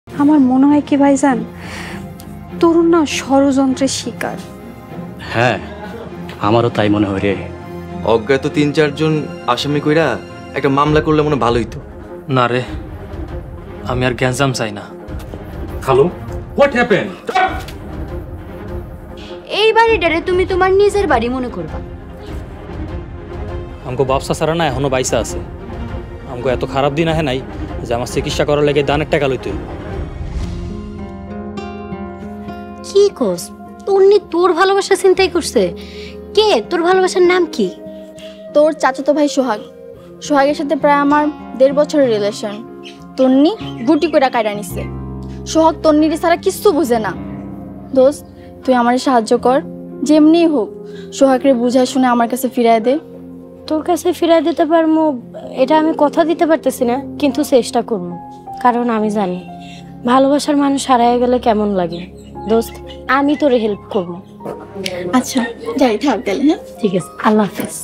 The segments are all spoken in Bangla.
আমার মনে হয় কি ভাইজান, তরুণ না ষড়যন্ত্রের শিকার। হ্যাঁ, আমারও তাই মনে হয় রে। অজ্ঞাত ৩-৪ জন আসামি কইরা একটা মামলা করলে মনে ভালো হইতো। না রে, আমি আর গ্যাঞ্জাম চাই না। খালু, হোয়াট হ্যাপেন্ড? এই বাড়িটারে তুমি তোমার নিজের বাড়ি মনে করবা। আমাকে ব্যবসা ছাড়া না এখনো বাইসা আছে। আমাকে এত খারাপ দিন আহে নাই যে আমার চিকিৎসা করার লেগে দানের টাকা লইতে। কি কোস? তন্নি তোর ভালোবাসা চিন্তাই করছে? কে তোর ভালোবাসার নাম কি? তোর চাচাতো ভাই সোহাগ। সোহাগের সাথে প্রায় আমার 1.5 বছরের রিলেশন। তন্নি গুটি কইরা কাইরা নিছে। সোহাগ তন্নির ছাড়া কিচ্ছু বুঝে না। দোস্ত, তুই আমারে সাহায্য কর, যেমনি হোক সোহাগকে বুঝায় শুনে আমার কাছে ফিরায় দে। তোর কাছে ফিরাই দিতে পারবো এটা আমি কথা দিতে পারতেছি না, কিন্তু চেষ্টা করবো। কারণ আমি জানি ভালোবাসার মানুষ হারায় গেলে কেমন লাগে। দোস্ত, আমি তোরে হেল্প করবো। আচ্ছা যাই, থাক গেলে। হ্যাঁ ঠিক আছে, আল্লাহ হাফেজ।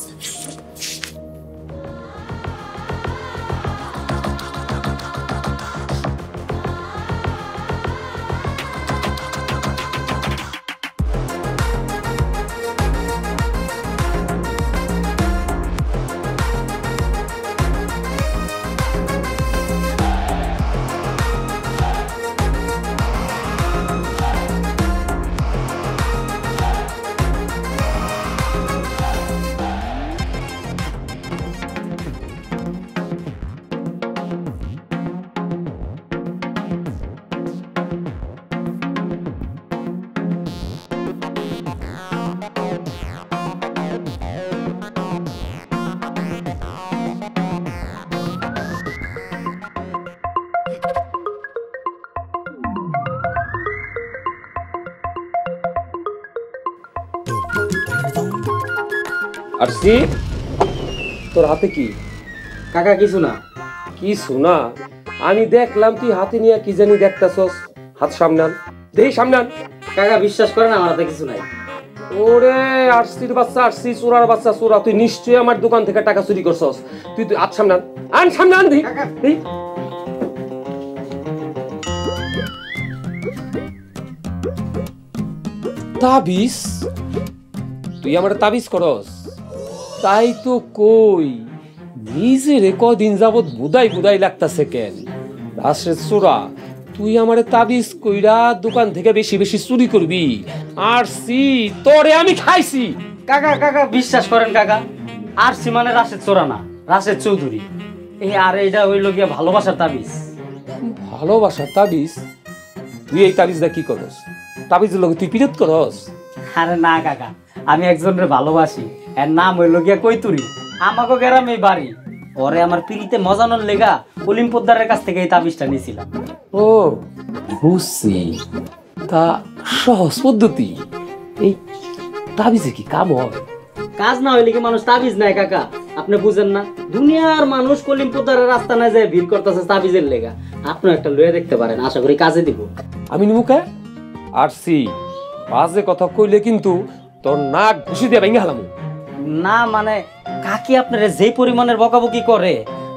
আরসি, তোর হাতে কি? কাকা কিছু না। কিছু না? আমি দেখলাম তুই হাতে নিয়ে কি জানি দেখতাছস। হাত সামনে আন, দেই সামনে আন। কাকা বিশ্বাস করেন আমার হাতে কিছু নাই। ওরে আরসির বাচ্চা, আরসি চোরার বাচ্চা চোরা, তুই নিশ্চয়ই আমার দোকান থেকে টাকা চুরি করছস। তুই হাত সামনে আন, আন সামনে আন। দেই দেই। তাবিজ? তুই আমার তাবিজ করস? তাই তো কই, নিজের কদিন যাবত বুদাই বুদাই লাগতাছে কেন? রাশেদ চোরা, তুই আমারে তাবিজ কইরা দোকান থেকে বেশি বেশি চুরি করবি। আর সি তোরে আমি খাইছি। কাকা কাকা বিশ্বাস করেন কাকা, আর সি মানে রাশেদ চোরা না, রাশেদ চৌধুরী। এই আর এটা হইল গিয়া ভালোবাসার তাবিজ। ভালোবাসার তাবিজ? তুই এই তাবিজটা কি করস? তাবিজের লোক তুই পিরত করস? আরে না কাকা, আমি একজনের ভালোবাসি, এর নাম হইল গিয়া কৈতুরি। আমাকে গ্রামে বাড়ি। ওরে আমার পিড়িতে মজানোর লেগা কলিম পোদ্দারের কাছ থেকে এই তাবিজটা নিয়েছিলাম। ও বুঝছি, তা সহজ পদ্ধতি। এই তাবিজে কি কাম হয়? কাজ না হইলে কি মানুষ তাবিজ নেয় কাকা? আপনি বুঝেন না? দুনিয়ার মানুষ কলিম পোদ্দারের রাস্তা না যায় ভিড় করতেছে তাবিজের লেগা। আপনি একটা লয়ে দেখতে পারেন, আশা করি কাজে দিব। আমি নিমুখে আর সি বাজে কথা কইলে কিন্তু তোর নাক ঘুষি দিয়ে ভেঙে হালাম। না মানে কাকি আপনার যে পরিমাণের বকাবকি করে,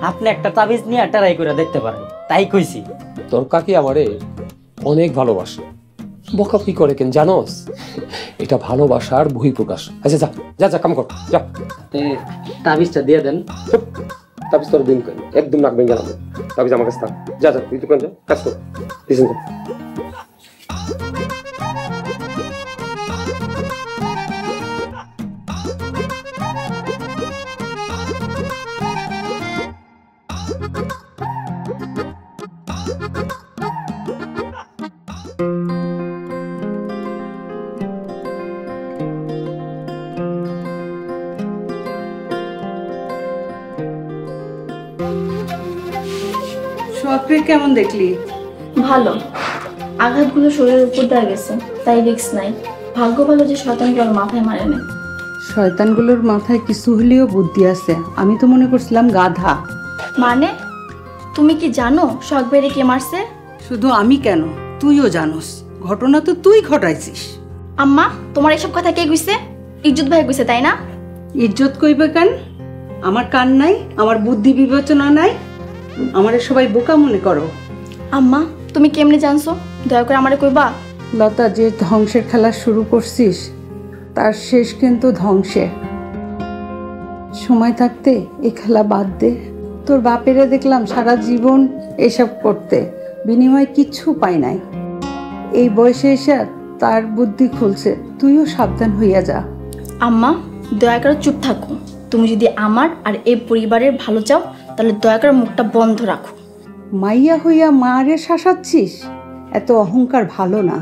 আপনি একটা তাবিজ নিয়ে ট্রাই করে দেখতে পারেন, তাই কইছি। তোর কাকি আমারে অনেক ভালোবাসে। বকাবকি করে কেন জানোস? এটা ভালোবাসার বহিঃপ্রকাশ। আচ্ছা যা যা যা কাম কর, যা। তাবিজটা দিয়ে দেন। তাবিজ তোর দিন কেন একদম নাক ভেঙে গেলাম। তাবিজ আমার কাছে থাক। যা যা তুই দোকান যা, কাজ কর। সোহাগকে কেমন দেখলি? ভালো, আঘাতগুলো শরীরের উপর দিয়ে গেছে, তাই রিস্ক নাই। ভাগ্য ভালো যে শয়তানগুলো মাথায় মারে নাই। শয়তানগুলোর মাথায় কিছু হলেও বুদ্ধি আছে। আমি তো মনে করছিলাম গাধা। মানে তুমি কি জানো শখ বেড়ে কে মারছে? শুধু আমি কেন, তুইও জানোস। ঘটনা তো তুই ঘটাইছিস। আম্মা, তোমার এসব কথা কে কইছে? ইজ্জত ভাই কইছে তাই না? ইজ্জত কইবে কেন? আমার কান নাই, আমার বুদ্ধি বিবেচনা নাই, আমারে সবাই বোকা মনে করো। আম্মা তুমি কেমনে জানছো? দয়া করে আমারে কইবা। লতা, যে ধ্বংসের খেলা শুরু করছিস তার শেষ কিন্তু ধ্বংসে। সময় থাকতে এই খেলা বাদ দে। তোর বাপেরা দেখলাম সারা জীবন এসব করতে, বিনিময়ে কিচ্ছু পাই নাই। এই বয়সে এসে তার বুদ্ধি খুলছে, তুইও সাবধান হইয়া যা। আম্মা দয়া করে চুপ থাকো। তুমি যদি আমার আর এই পরিবারের ভালো চাও তাহলে দয়া করে মুখটা বন্ধ রাখো। মাইয়া হইয়া মারে শাসাচ্ছিস, এত অহংকার ভালো না।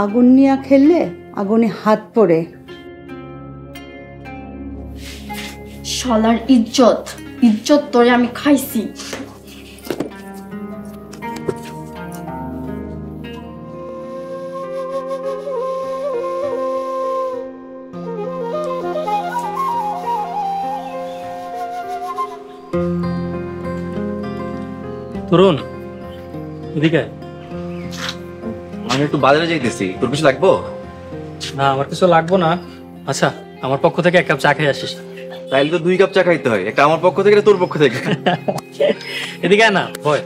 আগুন নিয়া খেললে আগুনে হাত পড়ে। শালার ইজ্জত, ইজ্জত তোরে আমি খাইছি। তরুণ, এদিকে আয়। আমি একটু বাজারে যাইতেছি, তোর কিছু লাগবো? না, আমার কিছু লাগবো না। আচ্ছা, আমার পক্ষ থেকে 1 কাপ চা খেয়ে আসিস। তাইলে তো 2 কাপ চা খাইতে হয়, একটা আমার পক্ষ থেকে একটা তোর পক্ষ থেকে। এদিকে আয় না, ভয়।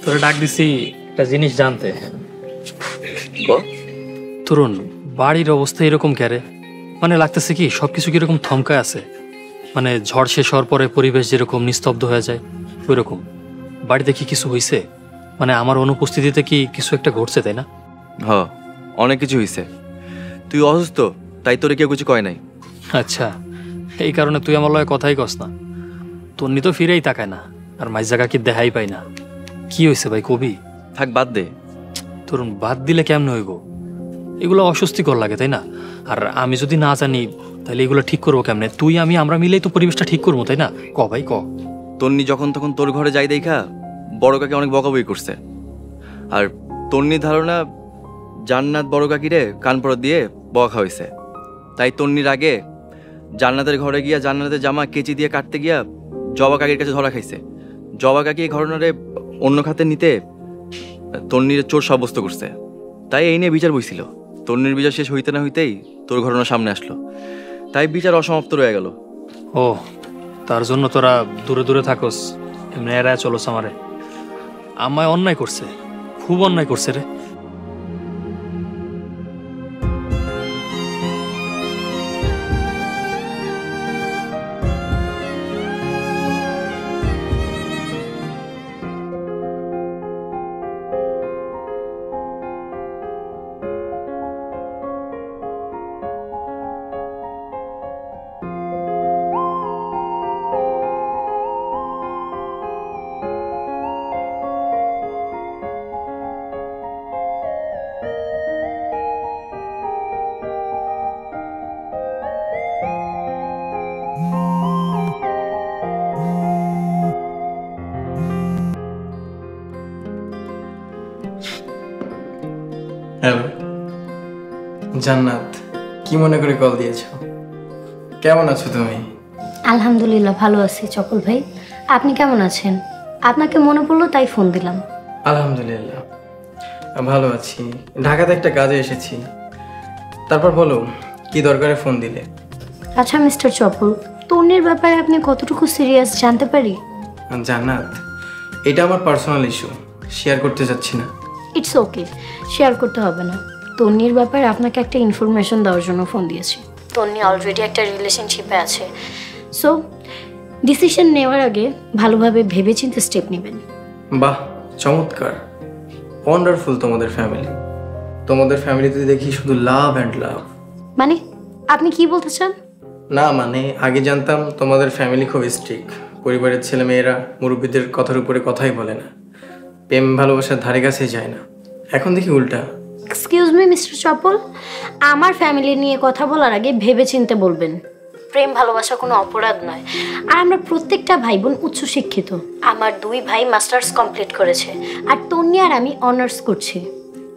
তোরে ডাক দিছি একটা জিনিস জানতে। তরুণ, বাড়ির অবস্থা এরকম ক্যারে? মানে লাগতেছে কি সবকিছু কিরকম থমকায় আছে। মানে ঝড় শেষ হওয়ার পরে পরিবেশ যেরকম নিস্তব্ধ হয়ে যায় ওই রকম। বাড়িতে কি কিছু হইছে? মানে আমার অনুপস্থিতিতে কি কিছু একটা ঘটছে, তাই না? হ, অনেক কিছু হইছে। তুই অসুস্থ, তাই তোরে কেউ কিছু কয় নাই। আচ্ছা, এই কারণে তুই আমার লগে কথাই কস না। তন্নি তো ফিরেই তাকায় না, আর মাইজ জায়গা কি দেখাই পাই না। কি হয়েছে ভাই, কবি? থাক, বাদ দে। তরুণ, বাদ দিলে কেমন হইব? এগুলো অস্বস্তিকর লাগে, তাই না? আর আমি যদি না জানি তাহলে এগুলো ঠিক করবো কেমনে? তুই আমি আমরা মিলেই তো পরিবেশটা ঠিক করবো, তাই না? ক ভাই ক। তন্নি যখন তখন তোর ঘরে যাই দেখা বড় কাকি অনেক বকাবকি করছে। আর তন্নির ধারণা জান্নাত বড় কাকিরে কান পড়া দিয়ে বকা হয়েছে। তাই তন্নির আগে জান্নাতের ঘরে গিয়া জান্নাতের জামা কেচি দিয়ে কাটতে গিয়া জবা কাকির কাছে ধরা খাইছে। জবা কাকি এই ঘটনারে অন্য খাতে নিতে তন্নির চোর সাব্যস্ত করছে। তাই এই নিয়ে বিচার বইছিল। তন্নির বিচার শেষ হইতে না হইতেই তোর ঘটনা সামনে আসলো, তাই বিচার অসমাপ্ত রয়ে গেল। ও, তার জন্য তোরা দূরে দূরে থাকস, এমনি এড়ায় চলোস আমারে। আমায় অন্যায় করছে, খুব অন্যায় করছে রে। হ্যালো জান্নাত, কি মনে করে কল দিয়েছো? কেমন আছো তুমি? আলহামদুলিল্লাহ ভালো আছি চপল ভাই, আপনি কেমন আছেন? আপনাকে মনে পড়লো তাই ফোন দিলাম। আলহামদুলিল্লাহ ভালো আছি। ঢাকাতে একটা কাজে এসেছি। তারপর বলো, কি দরকারে ফোন দিলে? আচ্ছা মিস্টার চপল, তন্নির ব্যাপারে আপনি কতটুকু সিরিয়াস জানতে পারি? জান্নাত, এটা আমার পার্সোনাল ইস্যু, শেয়ার করতে চাচ্ছি না। ইটস ওকে, শেয়ার করতে হবে না। তন্নির ব্যাপারে আপনাকে একটা ইনফরমেশন দেওয়ার জন্য ফোন দিয়েছি। তন্নি অলরেডি একটা রিলেশনশিপে আছে, সো ডিসিশন নেওয়ার আগে ভালোভাবে ভেবেচিন্তে স্টেপ নেবেন। বাহ, চমৎকার, ওয়ান্ডারফুল। তোমাদের ফ্যামিলিতে দেখি শুধু লাভ অ্যান্ড লাভ। মানে আপনি কি বলতে চান? না মানে আগে জানতাম তোমাদের ফ্যামিলি খুব স্ট্রিক্ট, পরিবারের ছেলে মেয়েরা মুরব্বীদের কথার উপরে কথাই বলে না, প্রেম ভালোবাসার ধারে কাছে যায় না। এখন দেখি উল্টা। এক্সকিউজ মি মিস্টার চপল, আমার ফ্যামিলি নিয়ে কথা বলার আগে ভেবেচিন্তে বলবেন। প্রেম ভালোবাসা কোনো অপরাধ নয়, আর আমরা প্রত্যেকটা ভাই বোন উচ্চশিক্ষিত। আমার 2 ভাই মাস্টার্স কমপ্লিট করেছে, আর তন্নি আর আমি অনার্স করছি।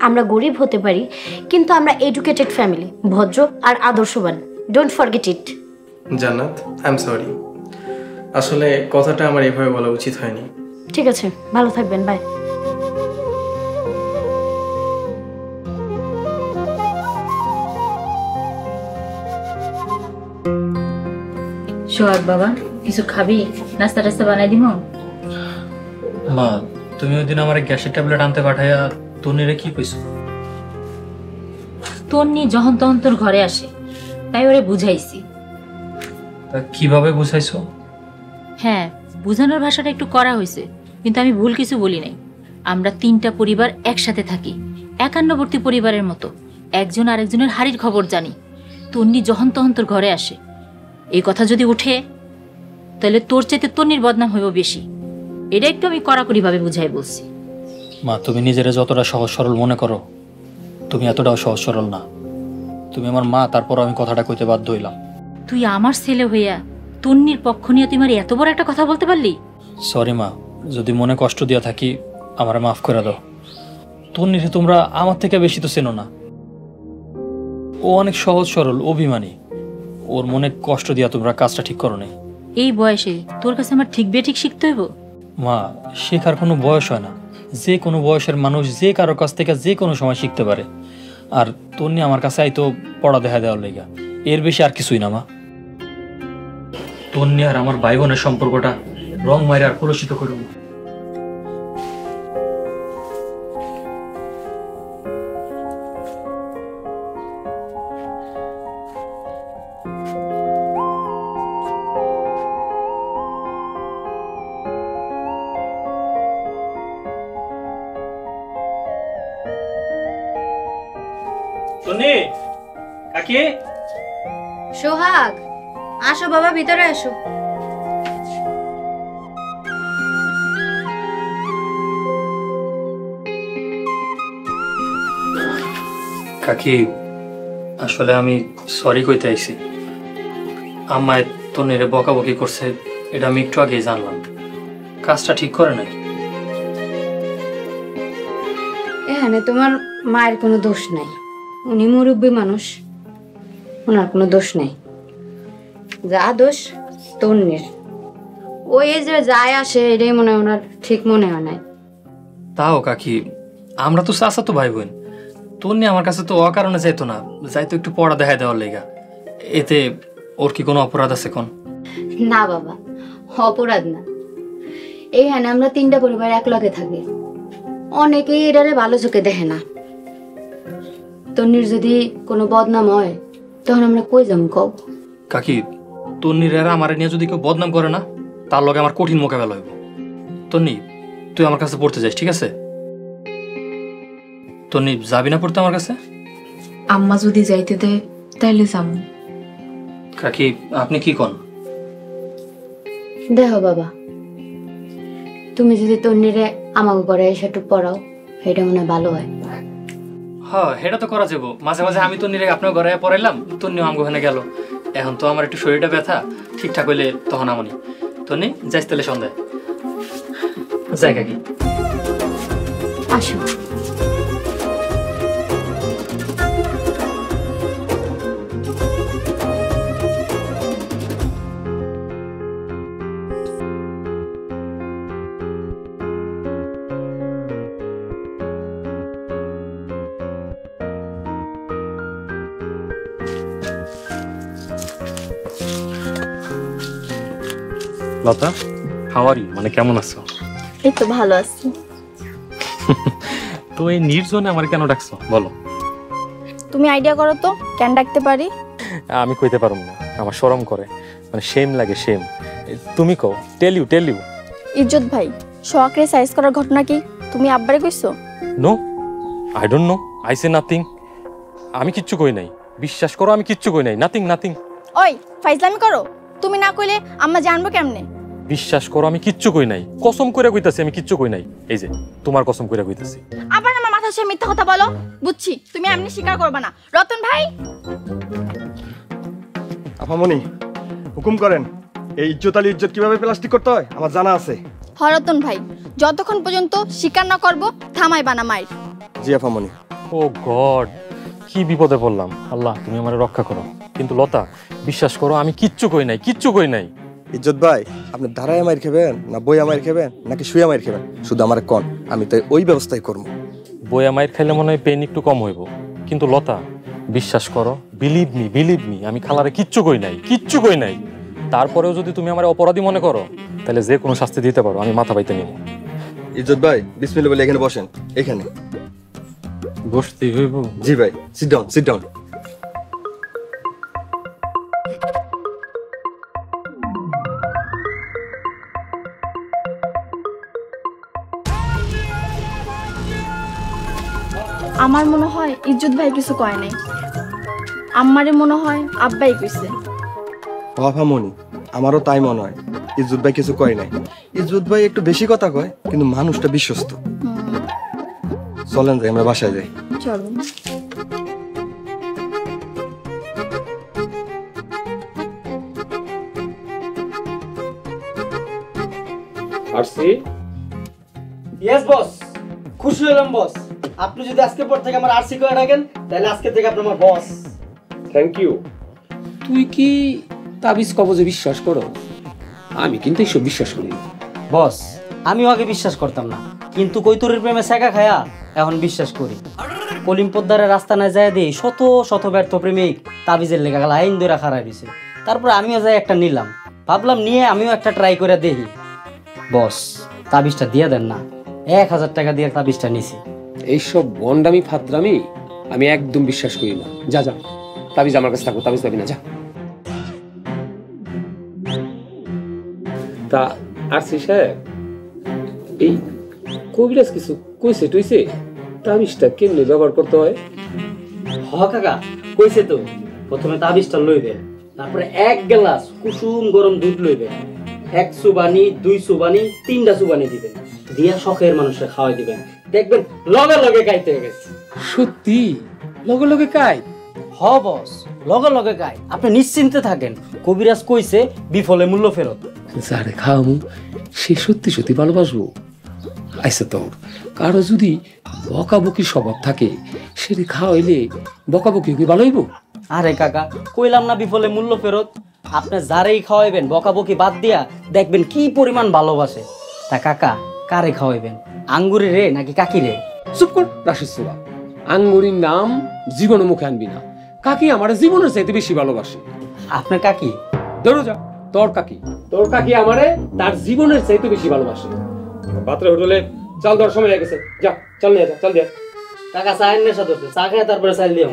আমরা গরিব হতে পারি, কিন্তু আমরা এডুকেটেড ফ্যামিলি, ভদ্র আর আদর্শবান। Don't forget it. জান্নাত, আই এম সরি, আসলে কথাটা আমার এভাবে বলা উচিত হয়নি। ঠিক আছে, ভালো থাকবেন, বাই। সোহাগ বাবা, কিছু খাবি? নাস্তা টাস্তা বানাই দিব? মা, তুমি ওই দিন আমার গ্যাসের ট্যাবলেট আনতে পাঠাইয়া তন্নিরে কি কইছো? তন্নি যখন তখন তোর ঘরে আসে, তাই ওরে বুঝাইছি। তা কিভাবে বুঝাইছো? হ্যাঁ, বুঝানোর ভাষাটা একটু করা হয়েছে, কিন্তু আমি ভুল কিছু বলি নাই। আমরা 3টা পরিবার একসাথে থাকি, একান্নবর্তী পরিবারের মতো। একজন আরেকজনের হাড়ির খবর জানি। তন্নি যখন তখন তোর ঘরে আসে, এই কথা যদি উঠে তাহলে তোর চাইতে তন্নির বদনাম হইব বেশি। এটা একটু আমি কড়াকড়ি ভাবে বুঝাই বলছি। মা, তুমি নিজেরা যতটা সহজ সরল মনে করো, তুমি এতটাও সহজ সরল না। তুমি আমার মা, তারপর আমি কথাটা কইতে বাধ্য হইলাম। তুই আমার ছেলে হইয়া তন্নির পক্ষ নিয়ে তুই আমার এত বড় একটা কথা বলতে পারলি? সরি মা, যদি মনে কষ্ট দিয়া থাকি আমারে মাফ করে দাও। তন্নিরে তোমরা আমার থেকে বেশি তো চেনো না। ও অনেক সহজ সরল, অভিমানী। ওর মনে কষ্ট দিয়া তোমরা কাজটা ঠিক করো নাই। এই বয়সে তোর কাছে আমার ঠিক বেঠিক শিখতে হইব? মা, শেখার কোনো বয়স হয় না। যে কোনো বয়সের মানুষ যে কারোর কাছ থেকে যে কোনো সময় শিখতে পারে। আর তন্নি আমার কাছে আইতো পড়া দেখা দেওয়ার লেগা, এর বেশি আর কিছুই না মা। তন্নি আর আমার ভাই বোনের সম্পর্কটা রং মাইরে আর কলুষিত করব না। তন্নি, কাকি। সোহাগ, আসো বাবা, ভিতরে আসো। কাকি, আসলে আমি সরি কইতে আইছি। আম্মায় তন্নিরে বকাবকি করছে, এটা আমি একটু আগেই জানলাম। কাজটা ঠিক করে নাই। এখানে তোমার মায়ের কোনো দোষ নাই। উনি মুরব্বী মানুষ, ওনার কোনো দোষ নেই। যা দোষ তন্নির। ওই যে যায় আসে, এটাই মনে হয় ওনার ঠিক মনে হয় নাই। তাও কাকি, আমরা তো চাচা তো ভাই বোন। তন্নি আমার কাছে তো অকারণে যাইতো না, যাইতো একটু পড়া দেখায় দেওয়ার লেগা। এতে ওর কি কোনো অপরাধ আছে কোন? না বাবা, অপরাধ না। এইখানে আমরা 3টা পরিবার একলগে থাকি। অনেকেই এটারে ভালো চোখে দেখে না। তন্নির যদি কোনো বদনাম হয় তখন আমরা কই যাম কও? কাকি, তন্নির এরা আমার নিয়ে যদি কেউ বদনাম করে না, তার লগে আমার কঠিন মোকাবেলা হইব। তন্নি, তুই আমার কাছে পড়তে যাস, ঠিক আছে? তন্নি, যাবি না পড়তে আমার কাছে? আম্মা যদি যাইতে দেয় তাইলে যাবো। কাকি, আপনি কি কন? দেখো বাবা, তুমি যদি তন্নিরে আমাকে করে এসে একটু পড়াও, এটা মনে হয় ভালো হয়। হ্যাঁ, এটা তো করা যাবো। মাঝে মাঝে আমি তন্নিরে আপনার ঘরে পড়াইলাম, তন্নিও আমগো ওখানে গেল। এখন তো আমার একটু শরীরটা ব্যথা, ঠিকঠাক হইলে তখন আমনি। তন্নি, যাইস তাহলে সন্ধ্যায়। যাই কাকি। আসো। লতা, হাউ আর ইউ? মানে কেমন আছো? এই তো ভালো আছি। তো এই নির্জনে আমার কেন ডাকছো বলো? তুমি আইডিয়া করো তো কেন ডাকতে পারি? আমি কইতে পারুম না, আমার শরম করে, মানে শেম লাগে, শেম। তুমি কও, টেল ইউ। ইজ্জত ভাই, সোহাগরে সাইজ করার ঘটনা কি তুমি আব্বারে কইছো? No, I don't know, I say nothing. আমি কিচ্ছু কই নাই, বিশ্বাস করো, আমি কিচ্ছু কই নাই, নাথিং। ওই ফাইজলামি করো, তুমি না কইলে আম্মা জানবো কেমনে? বিশ্বাস করো, আমি কিচ্ছু কই নাই, কসম করে কইতাছি আমি কিচ্ছু কই নাই। এই যে তোমার কসম করে কইতাছি। আবার আমার মাথা সে মিথ্যা কথা বলো, বুঝছি তুমি এমনি স্বীকার করবে না। রতন ভাই, আপামনি হুকুম করেন, এই ইজ্জত আলী ইজ্জত কিভাবে প্লাস্টিক করতে হয় আমার জানা আছে। রতন ভাই, যতক্ষণ পর্যন্ত স্বীকার না করবো থামাই বানা মাইর। জি আপামনি। ও গড, কি বিপদে পড়লাম। আল্লাহ, তুমি আমারে রক্ষা করো। কিন্তু লতা, বিশ্বাস করো, আমি কিচ্ছু কই নাই। ইজ্জত ভাই, আপনি ধারায় মাইর খাবেন না বইয়া মাইর খাবেন নাকি শুয়া মাইর খাবেন শুধু আমার কন, আমি তো ওই ব্যবস্থাই করবো। বইয়া মাইর খাইলে মনে হয় পেন একটু কম হইব, কিন্তু লতা বিশ্বাস করো, বিলিভ মি, আমি খালারে কিচ্ছু কই নাই। তারপরেও যদি তুমি আমার অপরাধী মনে করো তাহলে যে কোনো শাস্তি দিতে পারো, আমি মাথা পাইতে নিব। ইজ্জত ভাই বিসমিল্লাহ বলে এখানে বসেন। এখানে বসতেই হইব? জি ভাই, সিট ডাউন সিট ডাউন। আমার মনে হয় ইজ্জত ভাই কিছু কয় নাই, আমারে মনে হয় আব্বাই কইছে। মনি, আমারও তাই মনে হয়, ইজ্জত ভাই কিছু কয় নাই। ইজ্জত ভাই একটু বেশি কথা কয়, কিন্তু মানুষটা বিশ্বস্ত। চলেন যাই, আমরা বাসায় যাই। চলো। আরসি? ইয়েস বস, খুশি হলাম বস। আপনি যদি আজকে পর থেকে আমার আরসি করে রাখেন তাহলে আজকে থেকে আপনি আমার বস। Thank you. তুই কি তাবিজ কবজে বিশ্বাস করো? আমি কিন্তু এইসব বিশ্বাস করি না বস। আমিও আগে বিশ্বাস করতাম না, কিন্তু কৈতুরের প্রেমে শেখা খায়া এখন বিশ্বাস করি। কলিম পদ্মারের রাস্তা না যায় দিয়ে শত শত ব্যর্থ প্রেমিক তাবিজের লেখা লাইন ধরে খারাপ হয়েছে। তারপরে আমিও যাই একটা নিলাম, ভাবলাম নিয়ে আমিও একটা ট্রাই করে দেখি। বস তাবিজটা দিয়ে দেন না, 1000 টাকা দিয়ে তাবিজটা নিছি। এইসব বন্ডামি ফাতরামি আমি একদম বিশ্বাস করি না। যা যা, তাবিজ আমার কাছে থাকো, তাবিজ পাবি না, যা। তা আরসি সাহেব, এই কবিরাজ কিছু কইছে টইছে তাবিজটা কেমনে ব্যবহার করতে হয়? হ কাকা কইছে তো, প্রথমে তাবিজটা লইবেন, তারপরে 1 গ্লাস কুসুম গরম দুধ লইবেন, 1 সুবানি 2 সুবানি 3টা সুবানি দিবেন, দিয়া শখের মানুষের খাওয়াই দিবেন, দেখবেন লগে লগে খাইতে গেছে। সত্যি লগে লগে খাই? হ বস, লগে লগে খাই, আপনি নিশ্চিন্তে থাকেন। কবিরাজ কইছে বিফলে মূল্য ফেরত। যারে খাওয়ামু সে সত্যি সত্যি ভালোবাসবো। আইসা তোর কারো যদি বকাবকি স্বভাব থাকে, সেটি খাওয়াইলে বকাবকি কি ভালো হইব? আরে কাকা কইলাম না বিফলে মূল্য ফেরত। আপনি যারেই খাওয়াইবেন বকাবকি বাদ দিয়া দেখবেন কি পরিমাণ ভালোবাসে। তা কাকা কারে খাওয়াইবেন, আঙ্গুরে রে নাকি কাকি রে? চুপ কর রাশিদ সুরা, আঙ্গুরির নাম জীবনে মুখে আনবি না। কাকি আমার জীবনের চাইতে বেশি ভালোবাসে। আপনার কাকি? ধরো যা, তোর কাকি, তোর কাকি আমারে তার জীবনের চাইতে বেশি ভালোবাসে। পাত্রে হোটেলে চাল দেওয়ার সময় হয়ে গেছে, যা চাল নিয়ে যা, চাল দিয়ে। কাকা চায়ের নেশা ধরছে, চা খেয়ে তারপরে চাল দিয়ে।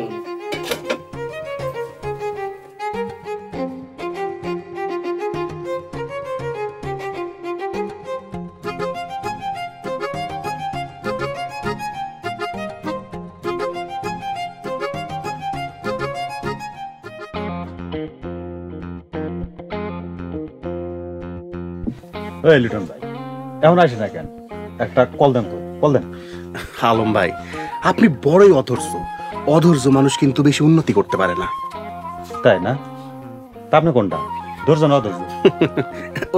এই লিটন ভাই, এখন আসি না কেন? একটা কল দেন তো, কল দেন। আলম ভাই, আপনি বড়ই অধৈর্য। অধৈর্য মানুষ কিন্তু বেশি উন্নতি করতে পারে না। তাই না? তা আপনি কোনটা, ধৈর্য না অধৈর্য?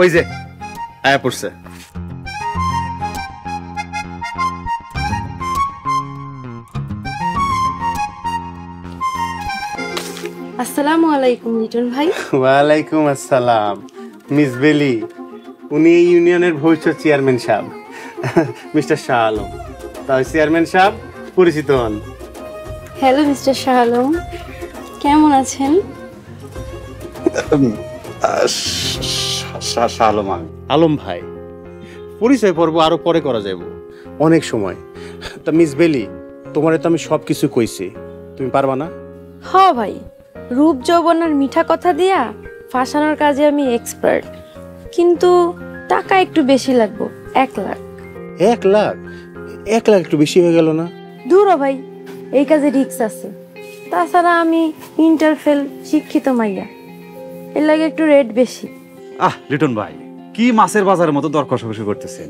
ওই যে আয়া পড়ছে। আসসালামু আলাইকুম লিটন ভাই। ওয়ালাইকুম আসসালাম। মিস বেলি, উনি এই ইউনিয়নের ভবিষ্যৎ চেয়ারম্যান সাহেব, মিস্টার শাহ আলম। তাই চেয়ারম্যান সাহেব পরিচিত হন। হ্যালো মিস্টার শাহ আলম, কেমন আছেন? আলম ভাই, পরিচয় পর্ব আরো পরে করা যাবে, অনেক সময়। তা মিস বেলি, তোমারে তো আমি সব কিছু কইছি, তুমি পারবা না? হ ভাই, রূপ যৌবন আর মিঠা কথা দিয়া ফাঁসানোর কাজে আমি এক্সপার্ট, কিন্তু টাকা একটু বেশি লাগবে। 1 লাখ। 1 লাখ? 1 লাখ একটু বেশি হয়ে গেল না? দূর ভাই, এই কাজে রিস্ক আছে। তাছাড়া আমি ইন্টারফেল শিক্ষিত মাইয়া, এর লাগে একটু রেট বেশি। লিটন ভাই, কি মাছের বাজারের মতো দর কষাকষি করতেছেন?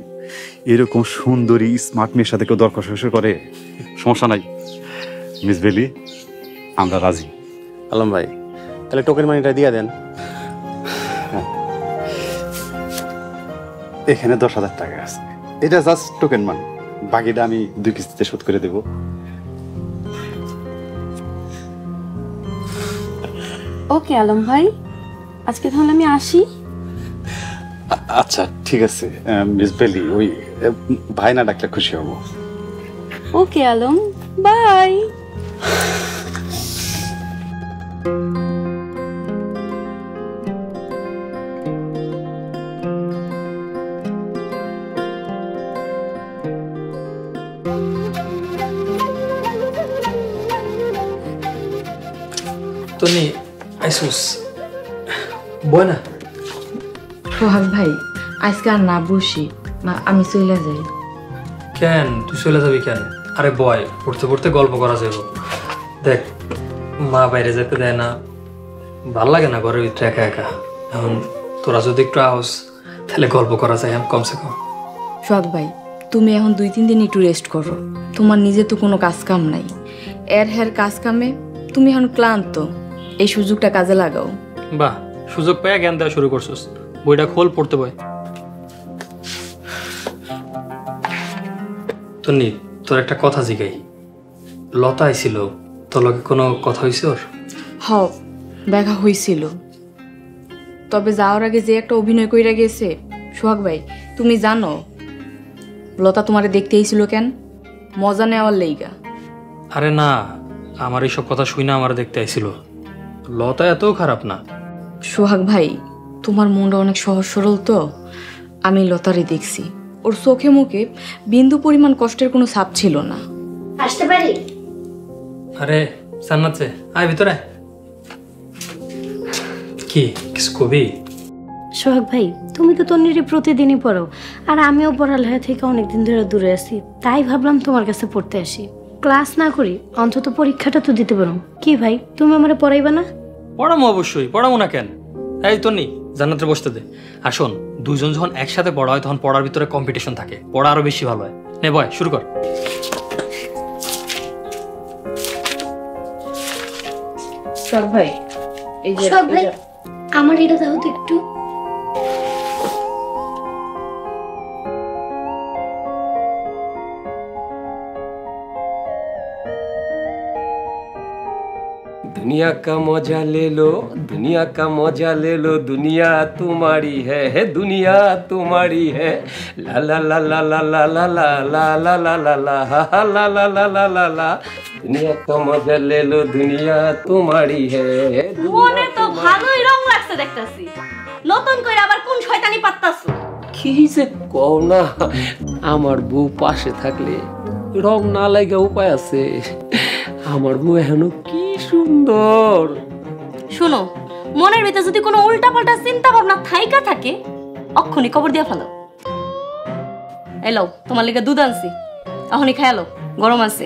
এরকম সুন্দরী স্মার্ট মেয়ের সাথে কেউ দর কষাকষি করে? সমস্যা নাই মিস বেলি, আমরা রাজি। আলম ভাই, তাহলে টোকেন মানিটা দিয়ে দেন। এখানে 10,000 টাকা আছে, এটা জাস্ট টোকেন মানি, বাকিটা আমি 2 কিস্তিতে শোধ করে দেব। ওকে আলম ভাই, আজকে তাহলে আমি আসি। আচ্ছা ঠিক আছে মিস বেলি, ওই ভাই না ডাকলে খুশি হব। ওকে আলম, বাই। তনি আইসুস বয় না। সোহাগ ভাই আজকে আর না বসি না, আমি চলে যাই। কেন তুই চলে যাবি কেন? আরে বয়, পড়তে পড়তে গল্প করা যাব। দেখ মা বাইরে যেতে দেয় না, ভাল লাগে না ঘরের ভিতরে একা একা। এখন তোরা যদি একটু আওস তাহলে গল্প করা যায় কমসে কম। সোহাগ ভাই তুমি এখন 2-3 দিন একটু রেস্ট করো, তোমার নিজে তো কোনো কাজ কাম নাই। এর কাজ কামে তুমি এখন ক্লান্ত, এই সুযোগটা কাজে লাগাও। বাহ, সুযোগ পেয়ে জ্ঞান দেওয়া শুরু করছিস। বইটা খোল, পড়তে বয়। তন্নি তোর একটা কথা জিগাই, লতা আইছিল, তোর লগে কোনো কথা হয়েছে ওর? হ, দেখা হয়েছিল, তবে যাওয়ার আগে যে একটা অভিনয় কইরা গেছে। সোহাগ ভাই তুমি জানো লতা তোমারে দেখতে আইছিল কেন? মজা নেওয়ার লাইগা। আরে না, আমার এইসব কথা শুই না আমার দেখতে আইছিল। লতা এত খারাপ না। সোহাগ ভাই তোমার মনটা অনেক সহজ সরল তো, আমি লতারে দেখছি, ওর চোখে মুখে বিন্দু পরিমাণ কষ্টের কোনো ছাপ ছিল না। আসতে পারি? আরে জান্নাতে আয় ভিতরে। কি কিছু কবি? সোহাগ ভাই তুমি তো তন্নিরে প্রতিদিনই পড়ো, আর আমিও পড়ালেখা থেকে অনেকদিন ধরে দূরে আছি, তাই ভাবলাম তোমার কাছে পড়তে আসি। ক্লাস না করি অন্তত পরীক্ষাটা তো দিতে পারো। কি ভাই তুমি আমারে পড়াইবা না? পড়ামো অবশ্যই, পড়াবো না কেন? এই তন্নি জান্নাতে বসতে দে। আর শোন, দুজন যখন একসাথে পড়া হয় তখন পড়ার ভিতরে কম্পিটিশন থাকে, পড়া আরো বেশি ভালো হয়। নে বয়, শুরু কর। সোহাগ ভাই এই যে সোহাগ ভাই আমার এটা দাও তো একটু। दुनिया का मजा ले लो, दुनिया का मजा ले लो, दुनिया तुम्हारी है दुनिया तुम्हारी है। ला ला ला ला ला ला ला ला ला ला ला ला ला हा हा ला ला ला ला ला ला। दुनिया का मजा ले लो, दुनिया तुम्हारी है। মনে তো ভালোই রং লাগছে দেখতাছি, নতুন করে আবার কোন শয়তানি পাত্তাছো? কি যে কও না, আমার বউ পাশে থাকলে রং না লাগা উপায় আছে। আমার বউ এখনো কি সুন্দর। শোনো, মনের ভিতরে যদি কোনো উল্টাপাল্টা চিন্তা ভাবনা থাইকা থাকে অক্ষুনি কবর দিয়া ফেলো। এলো তোমার লিগে দুধ আনছি, এখনই খায়ালো, গরম আছে।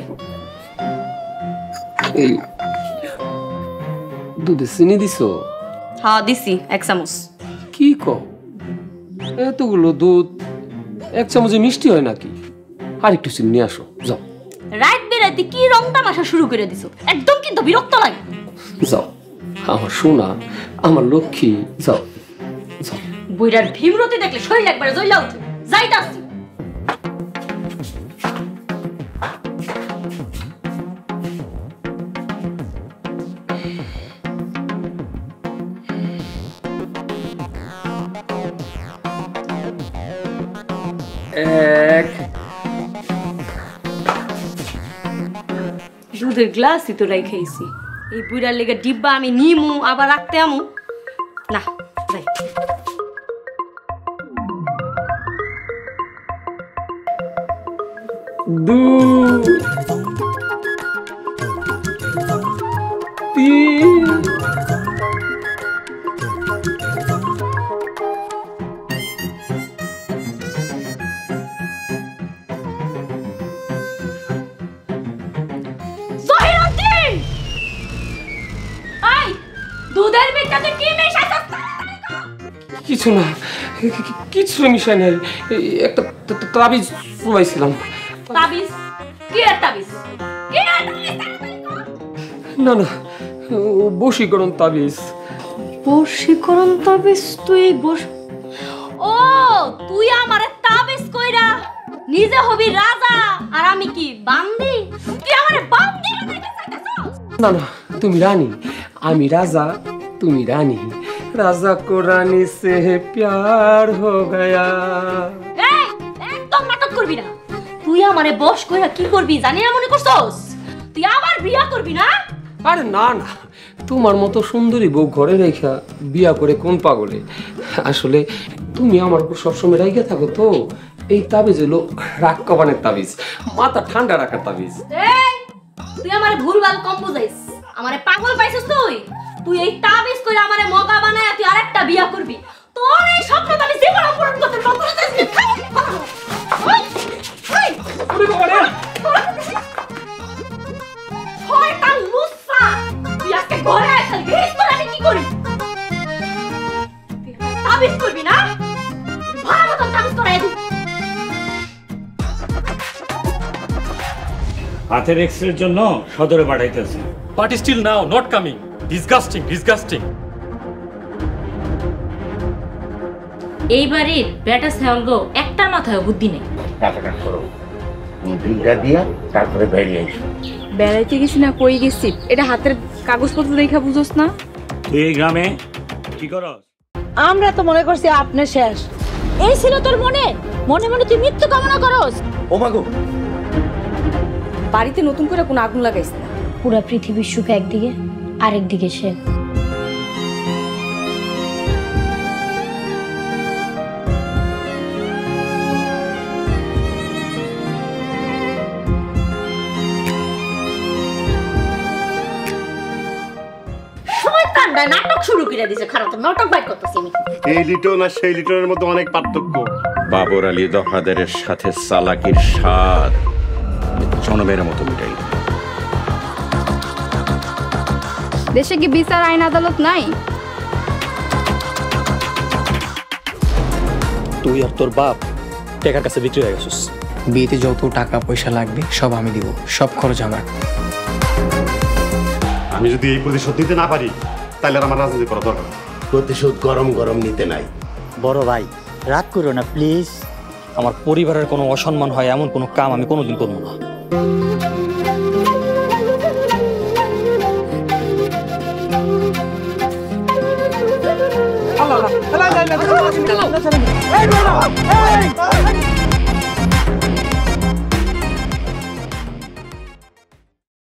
এই দুধে চিনি দিছো? হ্যাঁ দিছি 1 চামচ। কি কও, এতগুলো দুধ 1 চামচে মিষ্টি হয় নাকি? আর একটু চিনি নিয়ে আসো, যাও। রাত বেরাতে কি রং তামাশা শুরু করে দিছো, একদম কিন্তু বিরক্ত লাগে। যাও আমার সোনা, আমার লক্ষ্মী, যাও যাও। বইরার ভীমরতি দেখলে শরীর একবারে জ্বলা ওঠে। যাইতাছি। এক দুধের গ্লাসই তো রাইখাইছি, এই বুড়ার লেগে ডিব্বা আমি নিমু আবার রাখতে আমু না। যাই। দুই তিন দুধের ভিতরে কি মেশাইছস? কিছু না, কিছু মিশাই নাই, একটা তাবিজ শুয়াইছিলাম। তাবিজ? কি এর তাবিজ? কি এর তাবিজ? না না, বশীকরণ তাবিজ। বশীকরণ তাবিজ? তুই ও তুই আমারে তাবিজ কইরা নিজে হবি রাজা আর আমি কি বান্দি? তুই আমারে বান্দি বানাইতে চাইতাছস? না না, তুমি রানী, আমি রাজা, তুমি রানী। রাজা কো রানী সে প্যার হো গয়া। এই একদম নাটক করবি না। তুই আমারে বশ কইরা কি করবি জানি না মনে করছস? তুই আবার বিয়া করবি না? আরে না না, তোমার মতো সুন্দরী বউ ঘরে রেখা বিয়া করে কোন পাগলে? আসলে তুমি আমার উপর সবসময় রেখে থাকো তো। এই তাবিজ হলো রাগ কবানের তাবিজ, মাথা ঠান্ডা রাখার তাবিজ। এই তুই আমারে ভুলভাল কম বুঝাইস, আমারে পাগল পাইছস তুই। হাতের এক্সরের জন্য সদরে পাঠাইতেছে। But still now not coming. Disgusting disgusting. এই বাড়ির বেটা সেলগো একটা মাথায় বুদ্ধি নেই। টাকাটা করো, বিলটা দিয়া তারপরে বেরিয়ে এসো। বেড়াইতে গেছি না কই গেছি, এটা হাতের কাগজপত্র দেখা বুঝোস না? তুই এই গ্রামে কি করস? আমরা তো মনে করছি আপনি শেষ। এই ছিল তোর মনে? মনে মনে তুই মৃত্যু কামনা করস? ও মাগো, বাড়িতে নতুন করে কোনো আগুন লাগাইস না। পুরা পৃথিবীর সুখ একদিকে, আরেকদিকে সে। নাটক শুরু করে দিছে। খারাপ তো নাটক বাইর করতেছি আমি। এই লিটন আর সেই লিটনের মধ্যে অনেক পার্থক্য। বাবর আলী দফাদারের সাথে চালাকির স্বাদ জনমের মতো মিটাই। দেশে কি বিচার আইন আদালত নাই? তুই আর তোর বাপ টাকার কাছে বিক্রি হয়ে গেছিস। বিয়েতে যত টাকা পয়সা লাগবে সব আমি দিব, সব খরচ আমার। আমি যদি এই প্রতিশোধ দিতে না পারি তাহলে আর আমার রাজনীতি করা দরকার। প্রতিশোধ গরম গরম নিতে নাই। বড় ভাই রাগ করো না প্লিজ। আমার পরিবারের কোনো অসম্মান হয় এমন কোনো কাম আমি কোনোদিন করবো না। আল্লাহ